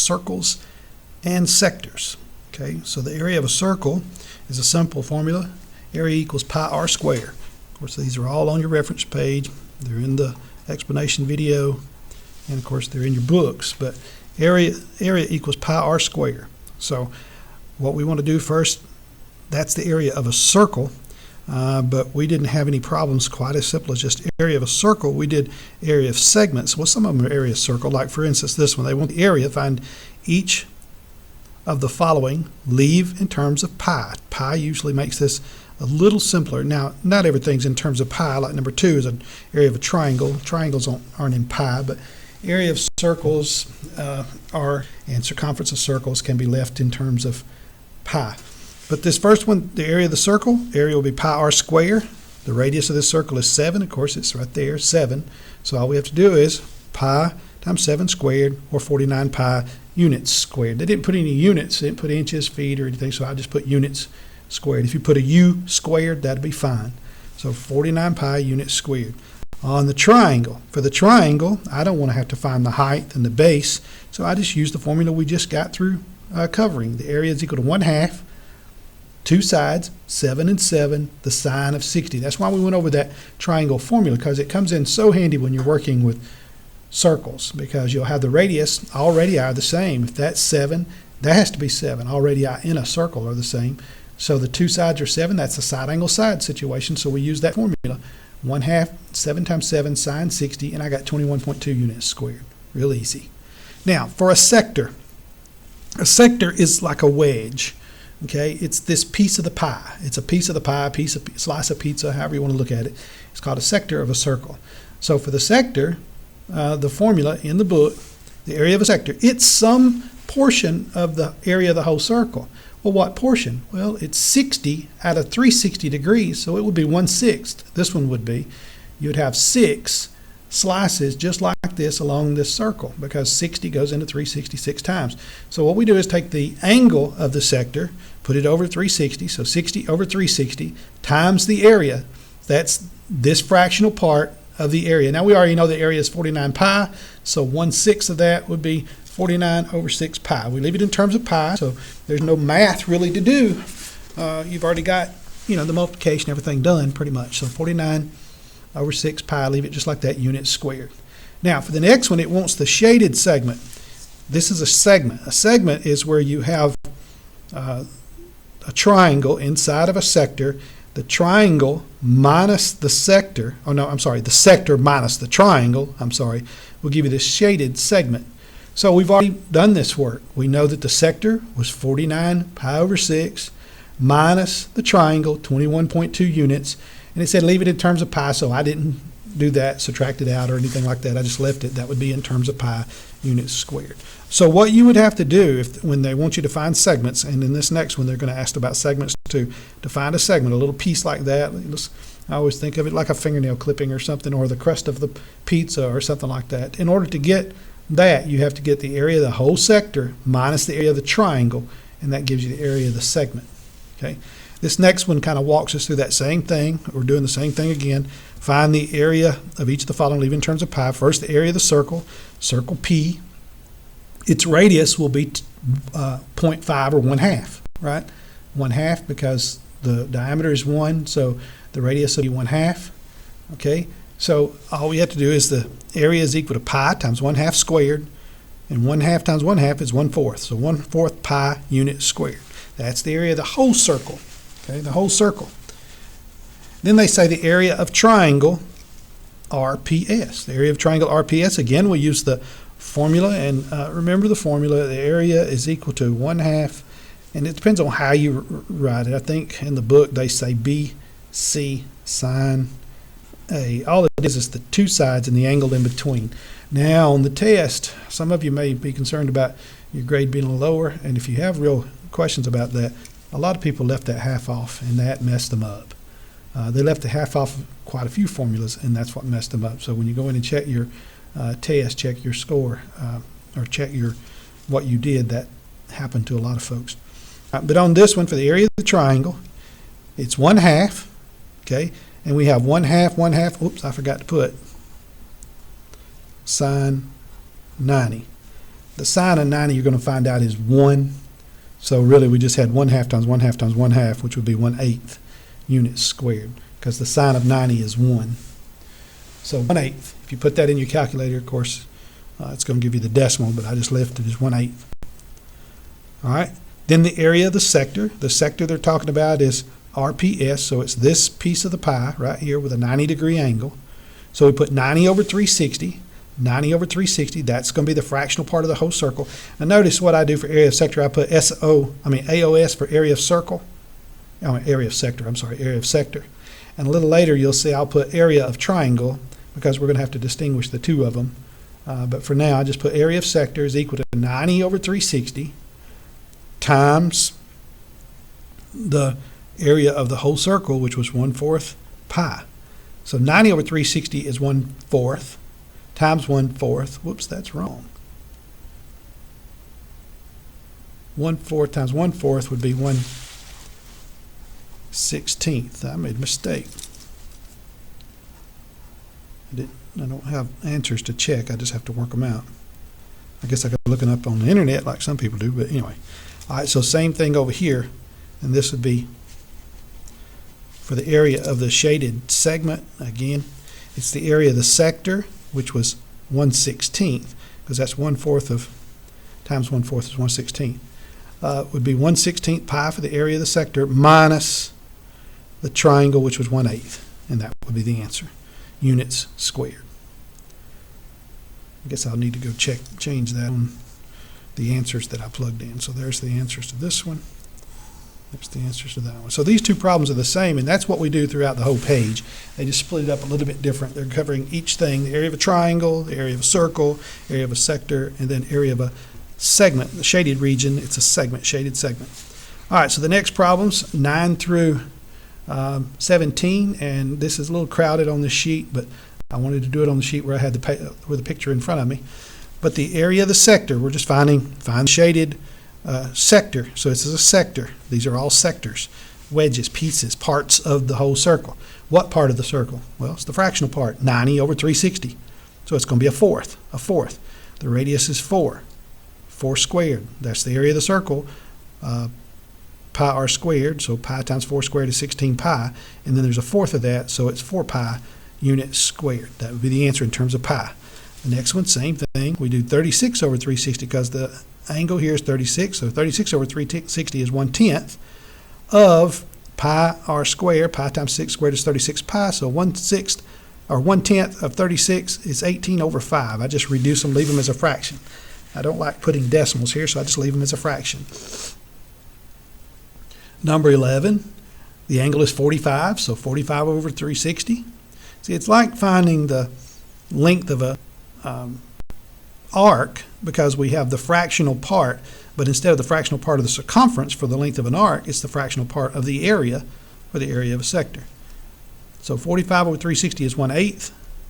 circles and sectors. Okay, so the area of a circle is a simple formula. Area equals pi r squared. Of course, these are all on your reference page. They're in the explanation video, and of course they're in your books. But area equals pi r squared. So what we want to do first, that's the area of a circle. But we didn't have any problems quite as simple as just area of a circle. We did area of segments. Well, some of them are area of circle. Like for instance, this one, they want the area, find each of the following, leave in terms of pi. Pi usually makes this a little simpler. Now, not everything's in terms of pi. Like number 2 is an area of a triangle. Triangles aren't in pi, but area of circles and circumference of circles can be left in terms of pi. But this first one, the area of the circle, area will be pi r squared. The radius of this circle is 7. Of course, it's right there, 7. So all we have to do is pi times 7 squared, or 49 pi units squared. They didn't put any units. They didn't put inches, feet, or anything, so I just put units squared. If you put a u squared, that'd be fine. So 49 pi units squared. On the triangle, for the triangle, I don't want to have to find the height and the base, so I just use the formula we just got through covering. The area is equal to 1/2. Two sides, 7 and 7, the sine of 60. That's why we went over that triangle formula, because it comes in so handy when you're working with circles, because you'll have the radius, all radii are the same. If that's 7, that has to be 7. All radii in a circle are the same. So the two sides are 7. That's a side angle side situation, so we use that formula. 1/2, 7 times 7, sine 60, and I got 21.2 units squared. Real easy. Now, for a sector is like a wedge. Okay, it's this piece of the pie. It's a piece of the pie, slice of pizza, however you want to look at it. It's called a sector of a circle. So for the sector, the formula in the book, the area of a sector, it's some portion of the area of the whole circle. Well, what portion? Well, it's 60 out of 360 degrees, so it would be 1/6. This one would be. You would have 6 slices just like this along this circle, because 60 goes into 366 times. So what we do is take the angle of the sector, put it over 360, so 60 over 360 times the area. That's this fractional part of the area. Now we already know the area is 49 pi, so 1/6 of that would be 49 over 6 pi. We leave it in terms of pi, so there's no math really to do. You've already got, the multiplication, everything done pretty much. So 49 over 6 pi, leave it just like that, units squared. Now for the next one, it wants the shaded segment. This is a segment. A segment is where you have a triangle inside of a sector. The triangle minus the sector, the sector minus the triangle, will give you this shaded segment. So we've already done this work. We know that the sector was 49 pi over 6 minus the triangle, 21.2 units. And it said leave it in terms of pi, so I didn't do that, subtract it out or anything like that. I just left it. That would be in terms of pi units squared. So what you would have to do when they want you to find segments, and in this next one they're going to ask about segments too, to find a segment, a little piece like that. I always think of it like a fingernail clipping or something, or the crust of the pizza or something like that. In order to get that, you have to get the area of the whole sector minus the area of the triangle, and that gives you the area of the segment. Okay. This next one kind of walks us through that same thing. We're doing the same thing again. Find the area of each of the following, leave in terms of pi. First, the area of the circle P. Its radius will be 0.5 or 1/2, right? 1/2 because the diameter is 1, so the radius will be 1/2. Okay, so all we have to do is the area is equal to pi times 1/2 squared, and 1/2 times 1/2 is 1/4. So 1/4 pi units squared. That's the area of the whole circle. Okay, the whole circle. Then they say the area of triangle RPS. The area of triangle RPS, again, we use the formula, and remember the formula. The area is equal to 1/2, and it depends on how you write it. I think in the book they say BC sine A. All it is the two sides and the angle in between. Now on the test, some of you may be concerned about your grade being a little lower, and if you have real questions about that, a lot of people left that half off, and that messed them up. They left the half off quite a few formulas, and that's what messed them up. So when you go in and check your test, check your score, or check what you did, that happened to a lot of folks. But on this one, for the area of the triangle, it's 1/2, okay? And we have 1/2, oops, I forgot to put sine 90. The sine of 90 you're going to find out is 1. So really we just had 1/2 times 1/2 times 1/2, which would be 1/8 units squared, because the sine of 90 is 1. So 1/8, if you put that in your calculator, of course, it's going to give you the decimal, but I just left it as 1/8. All right. Then the area of the sector. The sector they're talking about is RPS, so it's this piece of the pie right here with a 90-degree angle. So we put 90 over 360. 90 over 360, that's going to be the fractional part of the whole circle. Now notice what I do for area of sector. I put AOS for area of circle. Area of sector, area of sector. And a little later you'll see I'll put area of triangle, because we're going to have to distinguish the two of them. But for now, I just put area of sector is equal to 90 over 360 times the area of the whole circle, which was 1/4 pi. So 90 over 360 is 1/4 times 1/4. Whoops, that's wrong. 1/4 times 1/4 would be 1/16. I made a mistake. I don't have answers to check. I just have to work them out. I guess I could look it up on the internet like some people do, but anyway. All right, so same thing over here, and this would be for the area of the shaded segment. Again, it's the area of the sector, which was 1/16, because that's 1/4 of times 1/4 is 1/16. Would be 1/16 pi for the area of the sector minus the triangle, which was 1/8, and that would be the answer. Units squared. I guess I'll need to go change that on the answers that I plugged in. So there's the answers to this one. There's the answers to that one. So these two problems are the same, and that's what we do throughout the whole page. They just split it up a little bit different. They're covering each thing: the area of a triangle, the area of a circle, area of a sector, and then area of a segment. The shaded region, it's a segment, shaded segment. All right, so the next problems, 9 through 17, and this is a little crowded on this sheet, but I wanted to do it on the sheet where I had the picture in front of me. But the area of the sector, we're just find shaded sector. So this is a sector. These are all sectors, wedges, pieces, parts of the whole circle. What part of the circle? Well, it's the fractional part, 90 over 360. So it's going to be a fourth. The radius is 4 squared. That's the area of the circle. Pi r squared, so pi times 4 squared is 16 pi, and then there's a fourth of that, so it's 4 pi units squared. That would be the answer in terms of pi. The next one, same thing. We do 36 over 360 because the angle here is 36, so 36 over 360 is 1/10 of pi r squared. Pi times 6 squared is 36 pi, so 1/6 or 1/10 of 36 is 18 over 5. I just reduce them, leave them as a fraction. I don't like putting decimals here, so I just leave them as a fraction. Number 11, the angle is 45, so 45 over 360. See, it's like finding the length of a arc, because we have the fractional part, but instead of the fractional part of the circumference for the length of an arc, it's the fractional part of the area, or the area of a sector. So 45 over 360 is 1/8.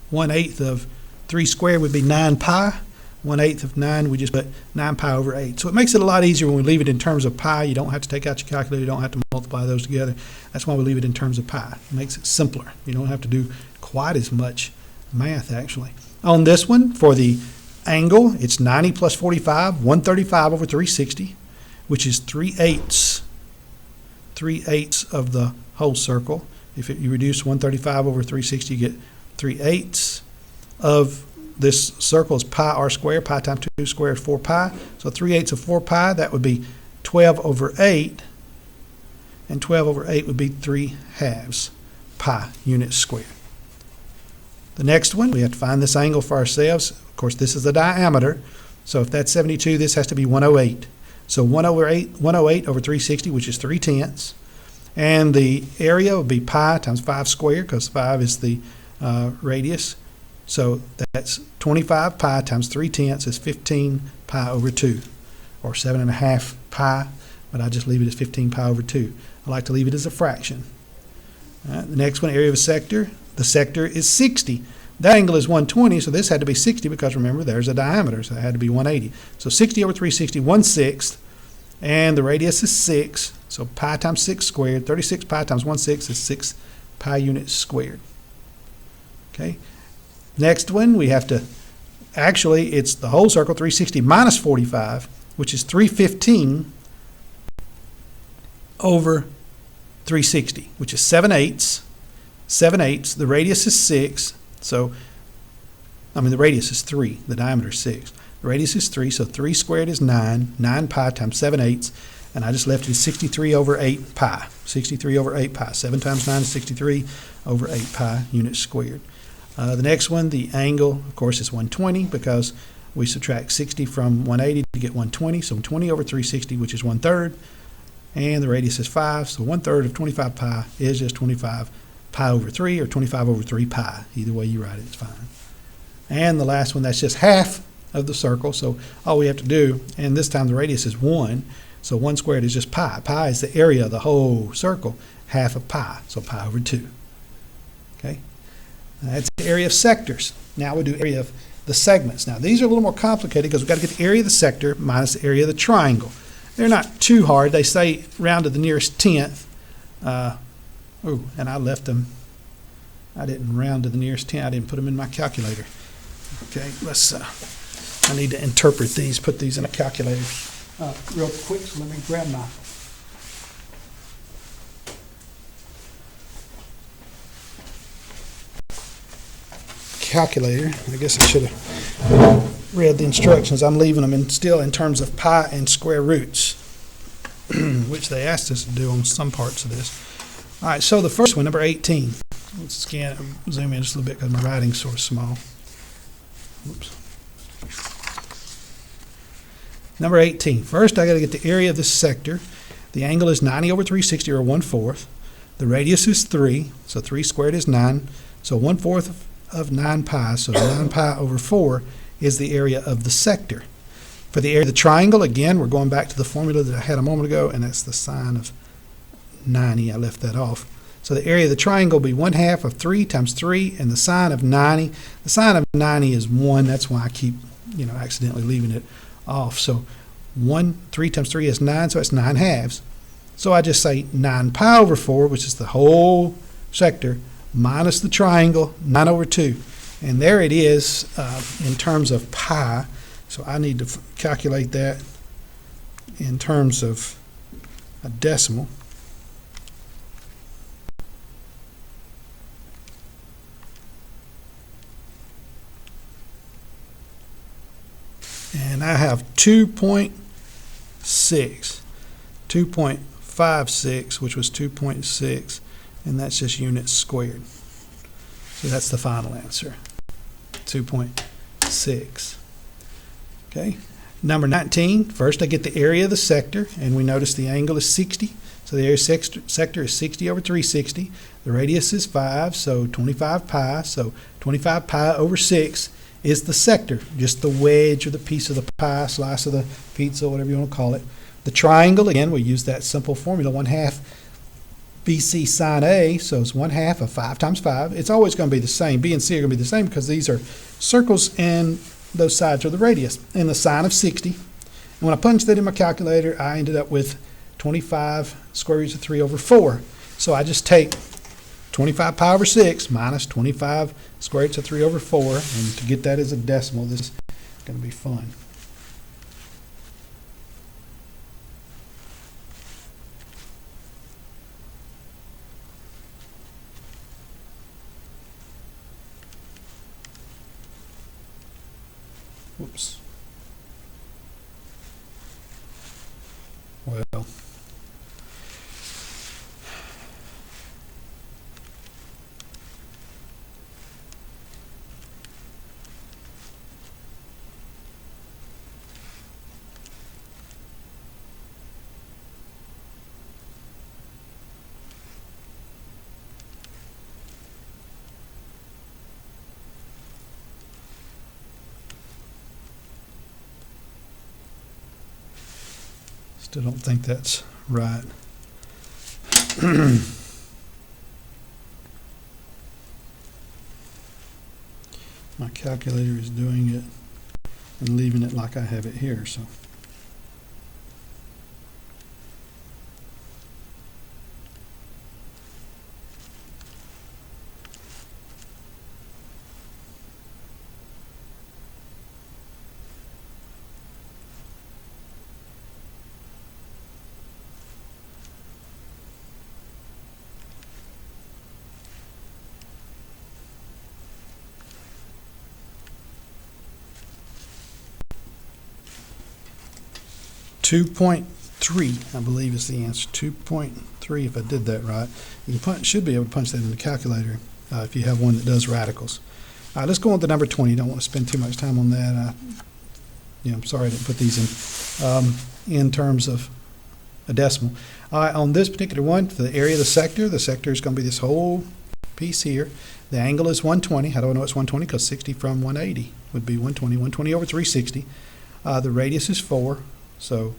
1/8 of 3 squared would be 9 pi. 1/8 of 9, we just put 9 pi over 8. So it makes it a lot easier when we leave it in terms of pi. You don't have to take out your calculator. You don't have to multiply those together. That's why we leave it in terms of pi. It makes it simpler. You don't have to do quite as much math, actually. On this one, for the angle, it's 90 plus 45, 135 over 360, which is 3/8 of the whole circle. If you reduce 135 over 360, you get 3/8 of this circle is pi r squared. Pi times 2 squared is 4 pi. So 3/8 of 4 pi, that would be 12 over 8. And 12 over 8 would be 3/2 pi units squared. The next one, we have to find this angle for ourselves. Of course, this is the diameter. So if that's 72, this has to be 108. So 108 over 360, which is 3/10. And the area would be pi times 5 squared, because 5 is the radius. So that's 25 pi times 3/10 is 15 pi over 2, or 7.5 pi, but I just leave it as 15 pi over 2. I like to leave it as a fraction. All right, the next one, area of a sector. The sector is 60. That angle is 120, so this had to be 60 because remember, there's a diameter, so it had to be 180. So 60 over 360, 1/6, and the radius is 6, so pi times 6 squared, 36 pi times 1/6 is 6 pi units squared. Okay. Next one, we have to actually, it's the whole circle, 360 minus 45, which is 315 over 360, which is 7/8. 7/8. The radius is 6. So, the radius is 3. The diameter is 6. The radius is 3, so 3 squared is 9. 9 pi times 7/8. And I just left it as 63 over 8 pi. 63 over 8 pi. 7 times 9 is 63 over 8 pi units squared. The next one, the angle, of course, is 120 because we subtract 60 from 180 to get 120. So 20 over 360, which is 1/3. And the radius is 5. So 1/3 of 25 pi is just 25 pi over 3 or 25 over 3 pi. Either way you write it, it's fine. And the last one, that's just half of the circle. So all we have to do, and this time the radius is 1. So 1 squared is just pi. Pi is the area of the whole circle, half of pi. So pi over 2. Okay? That's the area of sectors. Now we do area of the segments. Now these are a little more complicated because we've got to get the area of the sector minus the area of the triangle. They're not too hard. They say round to the nearest tenth. And I left them. I didn't round to the nearest tenth. I didn't put them in my calculator. Okay, I need to interpret these, put these in a calculator real quick. So let me grab my calculator. I guess I should have read the instructions. I'm leaving them still in terms of pi and square roots, which they asked us to do on some parts of this. All right, so the first one, number 18. Let's zoom in just a little bit because my writing's sort of small. Oops. Number 18. First, I got to get the area of this sector. The angle is 90 over 360, or 1/4. The radius is 3, so 3 squared is 9. So 1/4 of 9 pi, so 9 pi over 4 is the area of the sector. For the area of the triangle, again, we're going back to the formula that I had a moment ago, and that's the sine of 90. I left that off. So the area of the triangle will be 1/2 of 3 times 3, and the sine of 90. The sine of 90 is 1. That's why I keep, accidentally leaving it off. So 3 times 3 is 9, so that's 9/2. So I just say 9 pi over 4, which is the whole sector, minus the triangle, 9 over 2. And there it is in terms of pi. So I need to calculate that in terms of a decimal. And I have 2.6, 2.56, which was 2.6, and that's just units squared. So that's the final answer, 2.6. Okay, number 19, first I get the area of the sector, and we notice the angle is 60. So the area of sector is 60 over 360. The radius is 5, so 25 pi. So 25 pi over 6 is the sector, just the wedge or the piece of the pie, slice of the pizza, whatever you want to call it. The triangle, again, we use that simple formula, 1/2 BC sine A, so it's 1/2 of 5 times 5. It's always going to be the same. B and C are going to be the same because these are circles and those sides are the radius. And the sine of 60. And when I punched that in my calculator, I ended up with 25 square roots of 3 over 4. So I just take 25 pi over 6 minus 25 square roots of 3 over 4. And to get that as a decimal, this is going to be fun. Whoops. Well, still don't think that's right. My calculator is doing it and leaving it like I have it here, so. 2.3, I believe, is the answer. 2.3, if I did that right. You should be able to punch that in the calculator if you have one that does radicals. All right, let's go on to number 20. Don't want to spend too much time on that. I'm sorry I didn't put these in terms of a decimal. All right, on this particular one, the area of the sector is going to be this whole piece here. The angle is 120. How do I know it's 120? Because 60 from 180 would be 120. 120 over 360. The radius is 4, so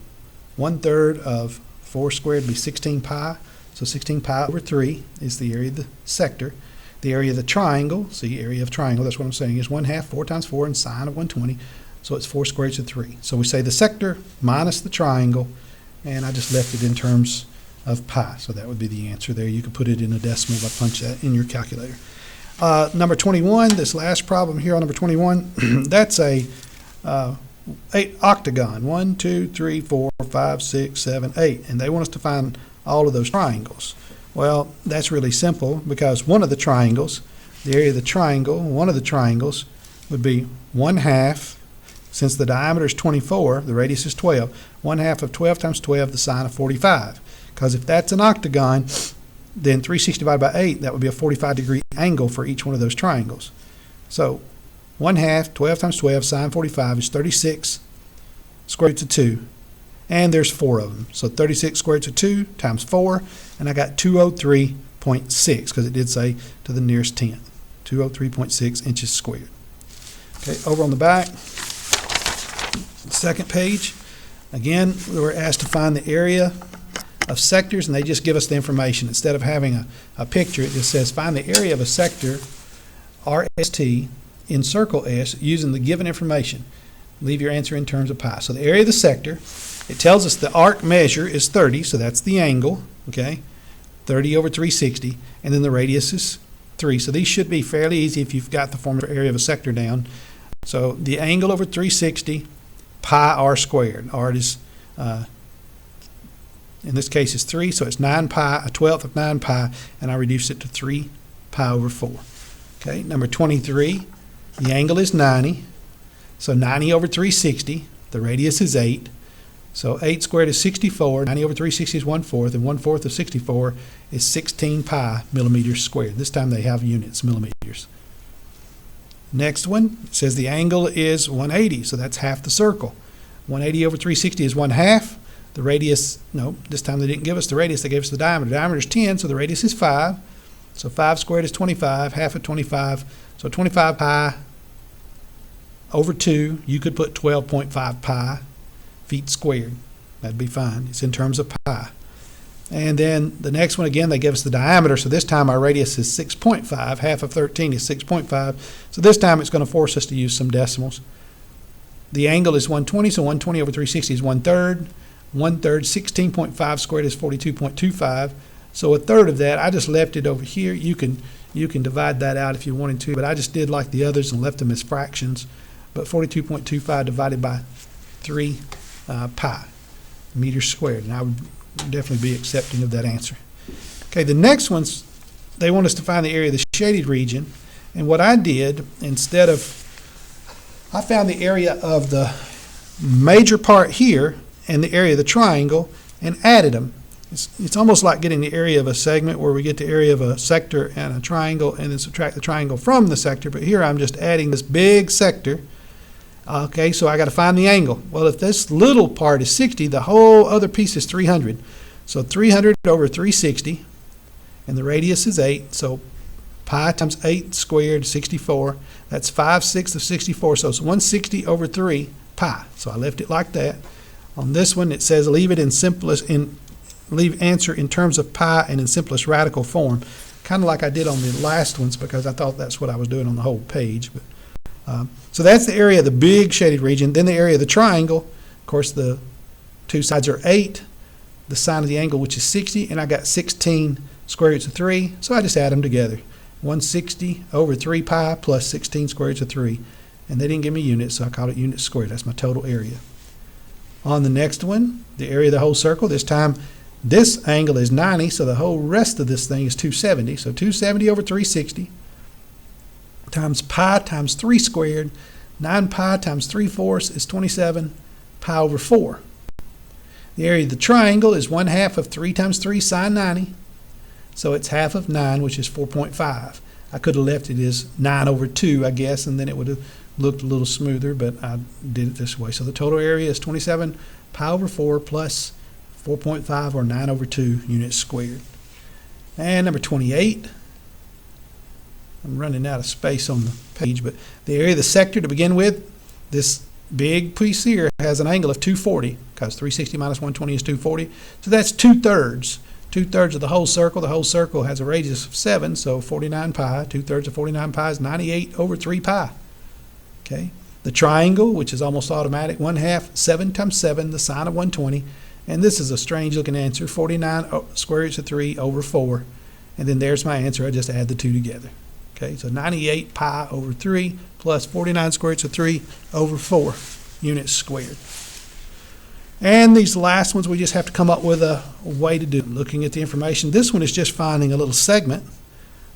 1/3 of 4 squared would be 16 pi. So 16 pi over 3 is the area of the sector. The area of the triangle, see, area of triangle, that's what I'm saying, is 1/2, 4 times 4, and sine of 120. So it's 4 squared to 3. So we say the sector minus the triangle, and I just left it in terms of pi. So that would be the answer there. You could put it in a decimal by punch that in your calculator. Number 21, this last problem here on number 21, that's a octagon. 1, 2, 3, 4, 5, 6, 7, 8. And they want us to find all of those triangles. Well, that's really simple because one of the triangles, the area of the triangle, one of the triangles would be 1/2. Since the diameter is 24, the radius is 12. 1/2 of 12 times 12, the sine of 45. Because if that's an octagon, then 360 divided by 8, that would be a 45-degree angle for each one of those triangles. So 1/2, 12 times 12, sine 45 is 36 squared root of 2. And there's 4 of them. So 36 squared root of 2 times 4, and I got 203.6 because it did say to the nearest tenth. 203.6 inches squared. Okay, over on the back, second page, again, we were asked to find the area of sectors, and they just give us the information. Instead of having a picture, it just says find the area of a sector, RST, in circle S, using the given information. Leave your answer in terms of pi. So the area of the sector, it tells us the arc measure is 30, so that's the angle, okay? 30 over 360, and then the radius is 3. So these should be fairly easy if you've got the formula for area of a sector down. So the angle over 360, pi r squared. R is, in this case, is 3, so it's 9 pi, a 1/12 of 9 pi, and I reduce it to 3 pi over 4. Okay, number 23, the angle is 90. So 90 over 360, the radius is 8. So 8 squared is 64. 90 over 360 is 1/4, and 1/4 of 64 is 16 pi millimeters squared. This time they have units, millimeters. Next one, it says the angle is 180, so that's half the circle. 180 over 360 is 1/2. The radius, no, this time they didn't give us the radius, they gave us the diameter. The diameter is 10, so the radius is 5. So 5 squared is 25, half of 25. So 25 pi over 2, you could put 12.5 pi feet squared. That'd be fine. It's in terms of pi. And then the next one, again, they give us the diameter. So this time our radius is 6.5. Half of 13 is 6.5. So this time it's going to force us to use some decimals. The angle is 120, so 120 over 360 is 1/3. 1/3, 16.5 squared is 42.25. So 1/3 of that, I just left it over here. You can divide that out if you wanted to, but I just did like the others and left them as fractions. But 42.25 divided by 3 pi meters squared, and I would definitely be accepting of that answer. Okay, the next ones, they want us to find the area of the shaded region, and what I did, I found the area of the major part here and the area of the triangle and added them. It's almost like getting the area of a segment where we get the area of a sector and a triangle and then subtract the triangle from the sector, but here I'm just adding this big sector. Okay, so I got to find the angle. Well, if this little part is 60, the whole other piece is 300. So 300 over 360, and the radius is 8. So pi times 8 squared, 64. That's 5/6 of 64. So it's 160 over 3 pi. So I left it like that. On this one, it says leave answer in terms of pi and in simplest radical form, kind of like I did on the last ones because I thought that's what I was doing on the whole page. But so that's the area of the big shaded region. Then the area of the triangle, of course, the two sides are 8. The sine of the angle, which is 60, and I got 16 square roots of 3, so I just add them together. 160 over 3 pi plus 16 square roots of 3. And they didn't give me units, so I called it units squared. That's my total area. On the next one, the area of the whole circle, this time this angle is 90, so the whole rest of this thing is 270. So 270 over 360 times pi times 3 squared. 9 pi times 3/4 is 27 pi over 4. The area of the triangle is 1/2 of 3 times 3 sine 90. So it's half of 9, which is 4.5. I could have left it as 9 over 2, I guess, and then it would have looked a little smoother, but I did it this way. So the total area is 27 pi over 4 plus 4.5, or 9 over 2 units squared. And number 28. I'm running out of space on the page, but the area of the sector to begin with, this big piece here has an angle of 240, because 360 minus 120 is 240. So that's 2/3. 2/3 of the whole circle. The whole circle has a radius of 7, so 49 pi. 2/3 of 49 pi is 98 over 3 pi. Okay. The triangle, which is almost automatic, 1/2, 7 times 7, the sine of 120. And this is a strange looking answer, 49 square roots of 3 over 4. And then there's my answer. I just add the two together. Okay, so 98 pi over 3 plus 49 square roots of 3 over 4 units squared. And these last ones, we just have to come up with a way to do them. Looking at the information, this one is just finding a little segment.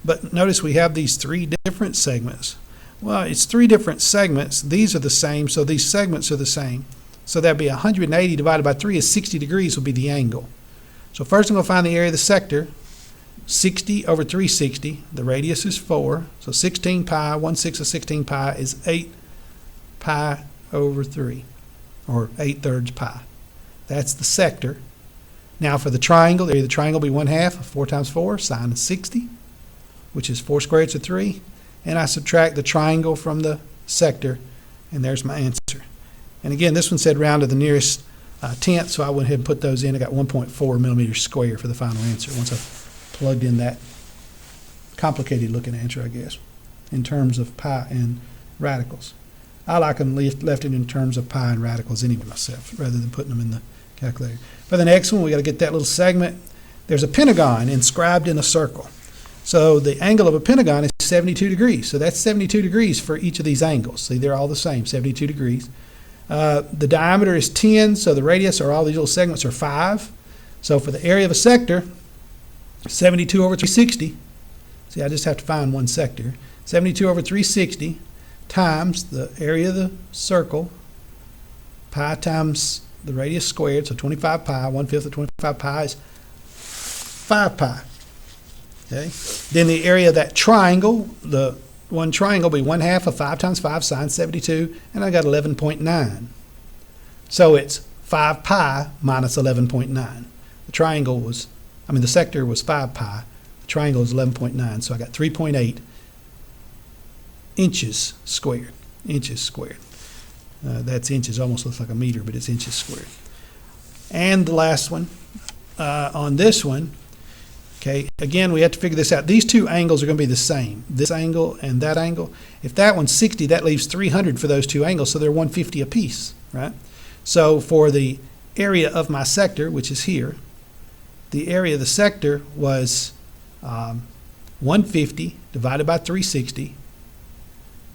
But notice we have these 3 different segments. Well, it's 3 different segments. These are the same, so these segments are the same. So that'd be 180 divided by 3 is 60 degrees will be the angle. So first I'm going to find the area of the sector. 60 over 360, the radius is 4, so 16 pi, 1/6 of 16 pi is 8 pi over 3, or 8/3 pi. That's the sector. Now for the triangle, the area of the triangle will be 1/2 of 4 times 4, sine of 60, which is 4 square roots of 3, and I subtract the triangle from the sector, and there's my answer. And again, this one said round to the nearest tenth, so I went ahead and put those in. I got 1.4 millimeters square for the final answer once I plugged in that complicated looking answer, I guess, in terms of pi and radicals. I like them left it in terms of pi and radicals anyway myself, rather than putting them in the calculator. For the next one, we got to get that little segment. There's a pentagon inscribed in a circle. So the angle of a pentagon is 72 degrees. So that's 72 degrees for each of these angles. See, they're all the same, 72 degrees. The diameter is 10, so the radius, or all these little segments, are 5. So for the area of a sector, 72 over 360, see, I just have to find one sector, 72 over 360 times the area of the circle, pi times the radius squared, so 25 pi, 1/5 of 25 pi is 5 pi. Okay. Then the area of that triangle, the one triangle will be 1/2 of 5 times 5 sine 72, and I got 11.9. So it's 5 pi minus 11.9. The triangle was, the sector was 5 pi. The triangle is 11.9, so I got 3.8 inches squared. Inches squared. That's inches, almost looks like a meter, but it's inches squared. And the last one, on this one, okay, again, we have to figure this out. These two angles are going to be the same, this angle and that angle. If that one's 60, that leaves 300 for those two angles, so they're 150 apiece, right? So for the area of my sector, which is here, the area of the sector was 150 divided by 360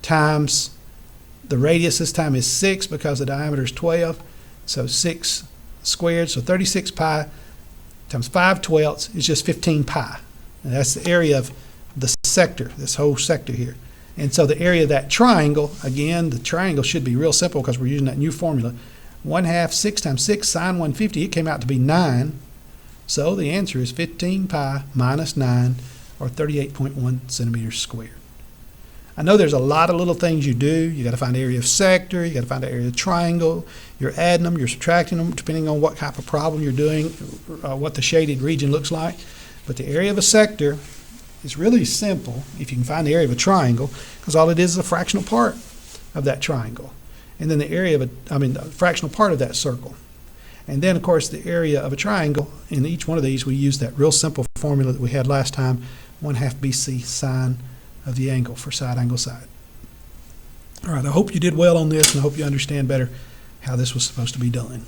times the radius this time is 6 because the diameter is 12, so 6 squared, so 36 pi times 5/12 is just 15 pi. And that's the area of the sector, this whole sector here. And so the area of that triangle, again, the triangle should be real simple because we're using that new formula. 1/2, 6 times 6 sine 150, it came out to be 9. So the answer is 15 pi minus 9, or 38.1 centimeters squared. I know there's a lot of little things you do. You got to find the area of sector, you got to find the area of triangle, you're adding them, you're subtracting them, depending on what type of problem you're doing, what the shaded region looks like. But the area of a sector is really simple if you can find the area of a triangle, because all it is a fractional part of that triangle. And then the area of the fractional part of that circle. And then, of course, the area of a triangle, in each one of these, we use that real simple formula that we had last time, 1/2 BC sine of the angle for side angle side. All right, I hope you did well on this, and I hope you understand better how this was supposed to be done.